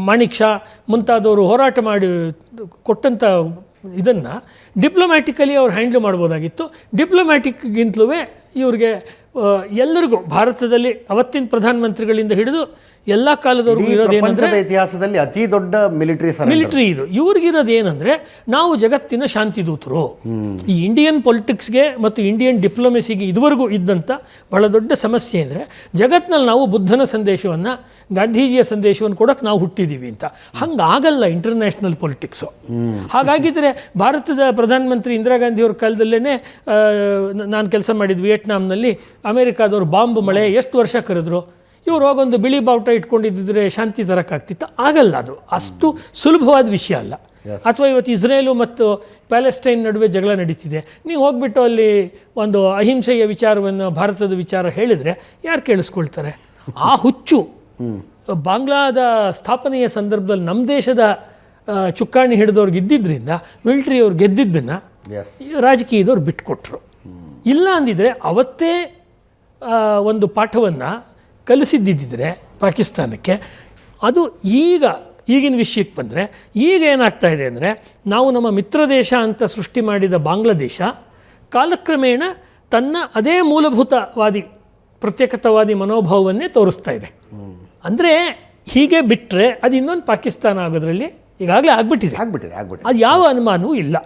ಮಾಣಿಕ್ ಶಾ ಮುಂತಾದವರು ಹೋರಾಟ ಮಾಡಿ ಕೊಟ್ಟಂಥ ಇದನ್ನು ಡಿಪ್ಲೊಮ್ಯಾಟಿಕಲಿ ಅವ್ರು ಹ್ಯಾಂಡ್ಲ್ ಮಾಡ್ಬೋದಾಗಿತ್ತು. ಡಿಪ್ಲೊಮ್ಯಾಟಿಕ್ಗಿಂತಲೂ ಇವ್ರಿಗೆ ಎಲ್ಲರಿಗೂ ಭಾರತದಲ್ಲಿ ಅವತ್ತಿನ ಪ್ರಧಾನಮಂತ್ರಿಗಳಿಂದ ಹಿಡಿದು ಎಲ್ಲ ಕಾಲದವರೆಗೂ ಇರೋದೇನಂದರೆ ಇತಿಹಾಸದಲ್ಲಿ ಅತಿ ದೊಡ್ಡ ಮಿಲಿಟರಿ ಇದು. ಇವ್ರಿಗಿರೋದೇನೆಂದರೆ ನಾವು ಜಗತ್ತಿನ ಶಾಂತಿದೂತರು. ಈ ಇಂಡಿಯನ್ ಪೊಲಿಟಿಕ್ಸ್ಗೆ ಮತ್ತು ಇಂಡಿಯನ್ ಡಿಪ್ಲೊಮೆಸಿಗೆ ಇದುವರೆಗೂ ಇದ್ದಂಥ ಬಹಳ ದೊಡ್ಡ ಸಮಸ್ಯೆ ಅಂದರೆ ಜಗತ್ತಿನಲ್ಲಿ ನಾವು ಬುದ್ಧನ ಸಂದೇಶವನ್ನು, ಗಾಂಧೀಜಿಯ ಸಂದೇಶವನ್ನು ಕೊಡೋಕ್ಕೆ ನಾವು ಹುಟ್ಟಿದ್ದೀವಿ ಅಂತ. ಹಂಗಾಗಲ್ಲ ಇಂಟರ್ನ್ಯಾಷನಲ್ ಪೊಲಿಟಿಕ್ಸು. ಹಾಗಾಗಿದ್ದರೆ ಭಾರತದ ಪ್ರಧಾನಮಂತ್ರಿ ಇಂದಿರಾ ಗಾಂಧಿಯವ್ರ ಕಾಲದಲ್ಲೇ ನಾನು ಕೆಲಸ ಮಾಡಿದ್ದು ವಿಯೆಟ್ನಾಂನಲ್ಲಿ ಅಮೇರಿಕಾದವ್ರು ಬಾಂಬ್ ಮಳೆ ಎಷ್ಟು ವರ್ಷ ಕರೆದ್ರು. ಇವ್ರು ಹೋಗೊಂದು ಬಿಳಿ ಬಾವುಟ ಇಟ್ಕೊಂಡಿದ್ದರೆ ಶಾಂತಿ ತರೋಕ್ಕಾಗ್ತಿತ್ತು? ಆಗಲ್ಲ. ಅದು ಅಷ್ಟು ಸುಲಭವಾದ ವಿಷಯ ಅಲ್ಲ. ಅಥವಾ ಇವತ್ತು ಇಸ್ರೇಲು ಮತ್ತು ಪ್ಯಾಲೆಸ್ಟೈನ್ ನಡುವೆ ಜಗಳ ನಡೀತಿದೆ, ನೀವು ಹೋಗ್ಬಿಟ್ಟು ಅಲ್ಲಿ ಒಂದು ಅಹಿಂಸೆಯ ವಿಚಾರವನ್ನು, ಭಾರತದ ವಿಚಾರ ಹೇಳಿದರೆ ಯಾರು ಕೇಳಿಸ್ಕೊಳ್ತಾರೆ? ಆ ಹುಚ್ಚು ಬಾಂಗ್ಲಾದ ಸ್ಥಾಪನೆಯ ಸಂದರ್ಭದಲ್ಲಿ ನಮ್ಮ ದೇಶದ ಚುಕ್ಕಾಣಿ ಹಿಡಿದವ್ರಿಗೆ ಇದ್ದಿದ್ದರಿಂದ ಮಿಲಿಟ್ರಿಯವ್ರು ಗೆದ್ದಿದ್ದನ್ನು ರಾಜಕೀಯದವ್ರು ಬಿಟ್ಕೊಟ್ರು. ಇಲ್ಲ ಅಂದಿದ್ರೆ ಅವತ್ತೇ ಒಂದು ಪಾಠವನ್ನು ಕಲಿಸಿದ್ದಿದ್ದರೆ ಪಾಕಿಸ್ತಾನಕ್ಕೆ, ಅದು ಈಗಿನ ವಿಷಯಕ್ಕೆ ಬಂದರೆ ಈಗ ಏನಾಗ್ತಾ ಇದೆ ಅಂದರೆ, ನಾವು ನಮ್ಮ ಮಿತ್ರ ದೇಶ ಅಂತ ಸೃಷ್ಟಿ ಮಾಡಿದ ಬಾಂಗ್ಲಾದೇಶ ಕಾಲಕ್ರಮೇಣ ತನ್ನ ಅದೇ ಮೂಲಭೂತವಾದಿ ಪ್ರತ್ಯೇಕತಾವಾದಿ ಮನೋಭಾವವನ್ನೇ ತೋರಿಸ್ತಾ ಇದೆ. ಅಂದರೆ ಹೀಗೆ ಬಿಟ್ಟರೆ ಅದು ಇನ್ನೊಂದು ಪಾಕಿಸ್ತಾನ ಆಗೋದ್ರಲ್ಲಿ ಈಗಾಗಲೇ ಆಗ್ಬಿಟ್ಟಿದೆ. ಅದು ಯಾವ ಅನುಮಾನವೂ ಇಲ್ಲ.